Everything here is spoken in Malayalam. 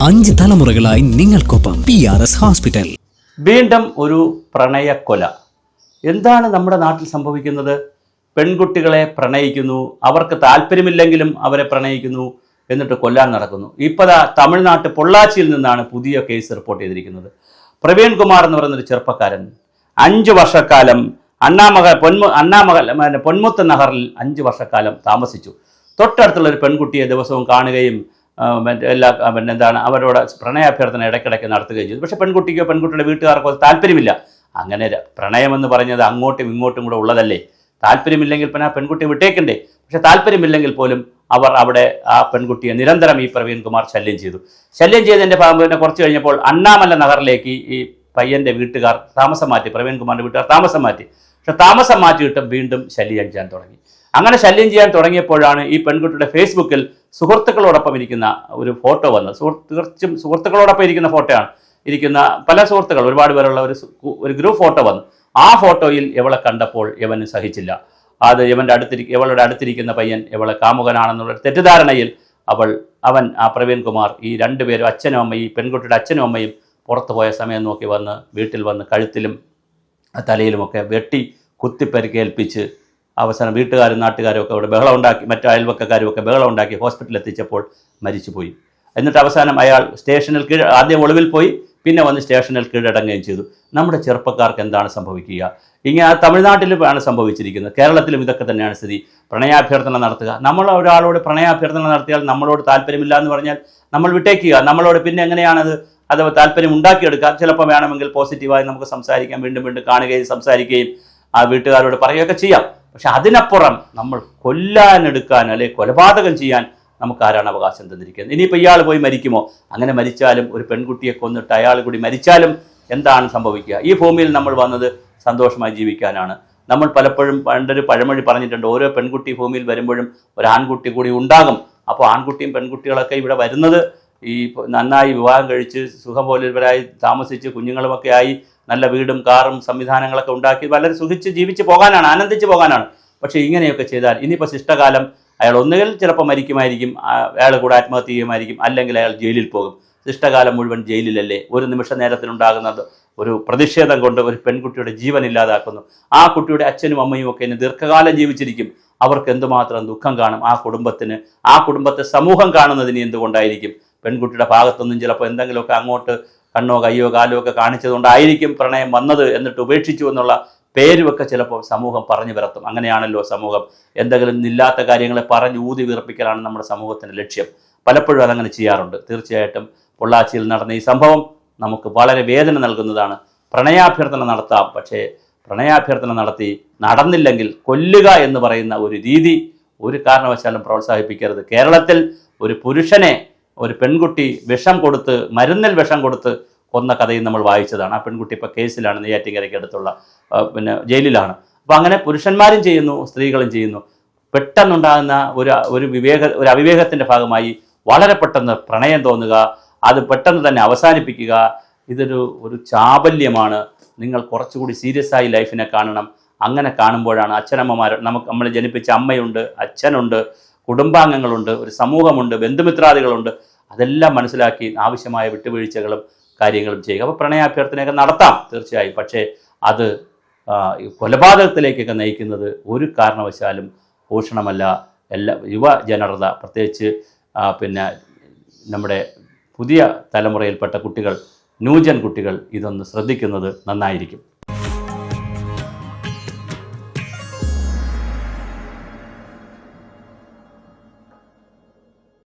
5 തലമുറകളായി നിങ്ങൾക്കൊപ്പം PRS ഹോസ്പിറ്റൽ. വീണ്ടും ഒരു പ്രണയക്കൊല. എന്താണ് നമ്മുടെ നാട്ടിൽ സംഭവിക്കുന്നത്? പെൺകുട്ടികളെ പ്രണയിക്കുന്നു, അവർക്ക് താല്പര്യമില്ലെങ്കിലും അവരെ പ്രണയിക്കുന്നു, എന്നിട്ട് കൊല്ലാൻ നടക്കുന്നു. ഇപ്പോൾ തമിഴ്നാട്ട് പൊള്ളാച്ചിയിൽ നിന്നാണ് പുതിയ കേസ് റിപ്പോർട്ട് ചെയ്തിരിക്കുന്നത്. പ്രവീൺ കുമാർ എന്ന് പറയുന്നൊരു ചെറുപ്പക്കാരൻ 5 വർഷക്കാലം പൊന്മുത്ത് നഗറിൽ 5 വർഷക്കാലം താമസിച്ചു. തൊട്ടടുത്തുള്ള ഒരു പെൺകുട്ടിയെ ദിവസവും കാണുകയും അവരോട് പ്രണയാഭ്യർത്ഥന ഇടയ്ക്കിടയ്ക്ക് നടത്തുകയും ചെയ്തു. പക്ഷേ പെൺകുട്ടിക്കോ പെൺകുട്ടിയുടെ വീട്ടുകാർക്കോ താല്പര്യമില്ല. അങ്ങനെ പ്രണയമെന്ന് പറഞ്ഞത് അങ്ങോട്ടും ഇങ്ങോട്ടും കൂടെ ഉള്ളതല്ലേ. താല്പര്യമില്ലെങ്കിൽ പിന്നെ ആ പെൺകുട്ടിയെ വിട്ടേക്കണ്ടേ. പക്ഷെ താല്പര്യമില്ലെങ്കിൽ പോലും അവർ അവിടെ ആ പെൺകുട്ടിയെ നിരന്തരം ഈ പ്രവീൺ കുമാർ ശല്യം ചെയ്തതിൻ്റെ ഭാഗം പിന്നെ കുറച്ച് കഴിഞ്ഞപ്പോൾ അണ്ണാമല നഗറിലേക്ക് ഈ പയ്യൻ്റെ വീട്ടുകാർ താമസം മാറ്റി. പ്രവീൺ കുമാറിൻ്റെ വീട്ടുകാർ താമസം മാറ്റി. പക്ഷെ താമസം മാറ്റിയിട്ടും വീണ്ടും ശല്യം ചെയ്യാൻ തുടങ്ങി. അങ്ങനെ ശല്യം ചെയ്യാൻ തുടങ്ങിയപ്പോഴാണ് ഈ പെൺകുട്ടിയുടെ ഫേസ്ബുക്കിൽ സുഹൃത്തുക്കളോടൊപ്പം ഇരിക്കുന്ന ഒരു ഫോട്ടോ വന്നത്. സുഹൃത്തുക്കളോടൊപ്പം ഇരിക്കുന്ന ഫോട്ടോയാണ്. ഇരിക്കുന്ന പല സുഹൃത്തുക്കൾ, ഒരുപാട് പേരുള്ള ഒരു ഗ്രൂപ്പ് ഫോട്ടോ വന്നു. ആ ഫോട്ടോയിൽ ഇവളെ കണ്ടപ്പോൾ ഇവന് സഹിച്ചില്ല. അത് ഇവളുടെ അടുത്തിരിക്കുന്ന പയ്യൻ ഇവളെ കാമുകനാണെന്നുള്ള തെറ്റിദ്ധാരണയിൽ അവൻ ആ പ്രവീൺ കുമാർ ഈ രണ്ടുപേരും അച്ഛനും അമ്മയും, ഈ പെൺകുട്ടിയുടെ അച്ഛനും അമ്മയും പുറത്തു പോയ സമയം നോക്കി വീട്ടിൽ വന്ന് കഴുത്തിലും തലയിലുമൊക്കെ വെട്ടി കുത്തിപ്പരിക്കേൽപ്പിച്ച് അവസാനം വീട്ടുകാരും നാട്ടുകാരും ഒക്കെ അവിടെ ബഹളം ഉണ്ടാക്കി, മറ്റു അയൽവക്കക്കാരും ഒക്കെ ബഹളം ഉണ്ടാക്കി ഹോസ്പിറ്റലിൽ എത്തിച്ചപ്പോൾ മരിച്ചുപോയി. എന്നിട്ട് അവസാനം അയാൾ സ്റ്റേഷനിൽ ആദ്യം ഒളിവിൽ പോയി, പിന്നെ വന്ന് സ്റ്റേഷനിൽ കീഴടങ്ങുകയും ചെയ്തു. നമ്മുടെ ചെറുപ്പക്കാർക്ക് എന്താണ് സംഭവിക്കുക? ഇങ്ങനെ തമിഴ്നാട്ടിലാണ് സംഭവിച്ചിരിക്കുന്നത്. കേരളത്തിലും ഇതൊക്കെ തന്നെയാണ് സ്ഥിതി. പ്രണയാഭ്യർത്ഥന നടത്തുക. നമ്മൾ ഒരാളോട് പ്രണയാഭ്യർത്ഥന നടത്തിയാൽ നമ്മളോട് താല്പര്യമില്ല എന്ന് പറഞ്ഞാൽ നമ്മൾ വിട്ടേക്കുക. നമ്മളോട് പിന്നെ എങ്ങനെയാണത് താല്പര്യം ഉണ്ടാക്കിയെടുക്കുക? ചിലപ്പോൾ വേണമെങ്കിൽ പോസിറ്റീവായി നമുക്ക് സംസാരിക്കാം, വീണ്ടും വീണ്ടും കാണുകയും സംസാരിക്കുകയും ആ വീട്ടുകാരോട് പറയുകയൊക്കെ ചെയ്യാം. പക്ഷെ അതിനപ്പുറം നമ്മൾ കൊല്ലാനെടുക്കാൻ അല്ലെങ്കിൽ കൊലപാതകം ചെയ്യാൻ നമുക്ക് ആരാണ് അവകാശം തന്നിരിക്കുന്നത്? ഇനിയിപ്പോൾ ഇയാൾ പോയി മരിക്കുമോ? അങ്ങനെ മരിച്ചാലും ഒരു പെൺകുട്ടിയെ കൊന്നിട്ട് അയാൾ കൂടി മരിച്ചാലും എന്താണ് സംഭവിക്കുക? ഈ ഭൂമിയിൽ നമ്മൾ വന്നത് സന്തോഷമായി ജീവിക്കാനാണ്. നമ്മൾ പലപ്പോഴും പണ്ടൊരു പഴമൊഴി പറഞ്ഞിട്ടുണ്ട്, ഓരോ പെൺകുട്ടി ഭൂമിയിൽ വരുമ്പോഴും ഒരു ആൺകുട്ടി കൂടി ഉണ്ടാകും. അപ്പോൾ ആൺകുട്ടിയും പെൺകുട്ടികളൊക്കെ ഇവിടെ വരുന്നത് ഈ നന്നായി വിവാഹം കഴിച്ച് സുഖപോലിവരായി താമസിച്ച് കുഞ്ഞുങ്ങളുമൊക്കെ ആയി നല്ല വീടും കാറും സംവിധാനങ്ങളൊക്കെ ഉണ്ടാക്കി വളരെ സുഖിച്ച് ജീവിച്ച് പോകാനാണ്, ആനന്ദിച്ച് പോകാനാണ്. പക്ഷേ ഇങ്ങനെയൊക്കെ ചെയ്താൽ ഇനിയിപ്പോൾ ശിഷ്ടകാലം അയാൾ ഒന്നുകിൽ ചിലപ്പോൾ മരിക്കുമായിരിക്കും, അയാൾ കൂടെ ആത്മഹത്യ ചെയ്യുമായിരിക്കും, അല്ലെങ്കിൽ അയാൾ ജയിലിൽ പോകും. ശിഷ്ടകാലം മുഴുവൻ ജയിലിലല്ലേ. ഒരു നിമിഷ നേരത്തിനുണ്ടാകുന്നത് ഒരു പ്രതിഷേധം കൊണ്ട് ഒരു പെൺകുട്ടിയുടെ ജീവൻ ഇല്ലാതാക്കുന്നു. ആ കുട്ടിയുടെ അച്ഛനും അമ്മയും ഒക്കെ ഇനി ദീർഘകാലം ജീവിച്ചിരിക്കും. അവർക്ക് എന്തുമാത്രം ദുഃഖം കാണും. ആ കുടുംബത്തെ സമൂഹം കാണുന്നതിന് എന്തുകൊണ്ടായിരിക്കും? പെൺകുട്ടിയുടെ ഭാഗത്തൊന്നും ചിലപ്പോൾ എന്തെങ്കിലുമൊക്കെ അങ്ങോട്ട് കണ്ണോ കയ്യോ കാലോ ഒക്കെ കാണിച്ചതുകൊണ്ടായിരിക്കും പ്രണയം വന്നത്, എന്നിട്ട് ഉപേക്ഷിച്ചു എന്നുള്ള പേരുമൊക്കെ ചിലപ്പോൾ സമൂഹം പറഞ്ഞു വിരത്തും. അങ്ങനെയാണല്ലോ സമൂഹം. എന്തെങ്കിലും ഇല്ലാത്ത കാര്യങ്ങളെ പറഞ്ഞ് ഊതി വീർപ്പിക്കലാണ് നമ്മുടെ സമൂഹത്തിൻ്റെ ലക്ഷ്യം. പലപ്പോഴും അതങ്ങനെ ചെയ്യാറുണ്ട്. തീർച്ചയായിട്ടും പൊള്ളാച്ചിയിൽ നടന്ന ഈ സംഭവം നമുക്ക് വളരെ വേദന നൽകുന്നതാണ്. പ്രണയാഭ്യർത്ഥന നടത്താം, പക്ഷേ പ്രണയാഭ്യർത്ഥന നടന്നില്ലെങ്കിൽ കൊല്ലുക എന്ന് പറയുന്ന ഒരു രീതി ഒരു കാരണവശാലും പ്രോത്സാഹിപ്പിക്കരുത്. കേരളത്തിൽ ഒരു പുരുഷനെ ഒരു പെൺകുട്ടി മരുന്നിൽ വിഷം കൊടുത്ത് കൊന്ന കഥയും നമ്മൾ വായിച്ചതാണ്. ആ പെൺകുട്ടി ഇപ്പോൾ കേസിലാണ്, നെയ്യാറ്റിൻകരയ്ക്ക് അടുത്തുള്ള ജയിലിലാണ്. അപ്പോൾ അങ്ങനെ പുരുഷന്മാരും ചെയ്യുന്നു, സ്ത്രീകളും ചെയ്യുന്നു. പെട്ടെന്നുണ്ടാകുന്ന ഒരു അവിവേകത്തിൻ്റെ ഭാഗമായി വളരെ പെട്ടെന്ന് പ്രണയം തോന്നുക, അത് പെട്ടെന്ന് തന്നെ അവസാനിപ്പിക്കുക. ഒരു ചാബല്യമാണ്. നിങ്ങൾ കുറച്ചുകൂടി സീരിയസ് ആയി ലൈഫിനെ കാണണം. അങ്ങനെ കാണുമ്പോഴാണ് അച്ഛനമ്മമാർ, നമ്മൾ ജനിപ്പിച്ച അമ്മയുണ്ട്, അച്ഛനുണ്ട്, കുടുംബാംഗങ്ങളുണ്ട്, ഒരു സമൂഹമുണ്ട്, ബന്ധുമിത്രാദികളുണ്ട്. അതെല്ലാം മനസ്സിലാക്കി ആവശ്യമായ വിട്ടുവീഴ്ചകളും കാര്യങ്ങളും ചെയ്യുക. അപ്പോൾ പ്രണയാഭ്യർത്ഥനയൊക്കെ നടത്താം തീർച്ചയായും. പക്ഷേ അത് കൊലപാതകത്തിലേക്കൊക്കെ നയിക്കുന്നത് ഒരു കാരണവശാലും ഭൂഷണമല്ല. യുവജനത, പ്രത്യേകിച്ച് നമ്മുടെ പുതിയ തലമുറയിൽപ്പെട്ട കുട്ടികൾ, ന്യൂജൻ കുട്ടികൾ ഇതൊന്ന് ശ്രദ്ധിക്കുന്നത് നന്നായിരിക്കും.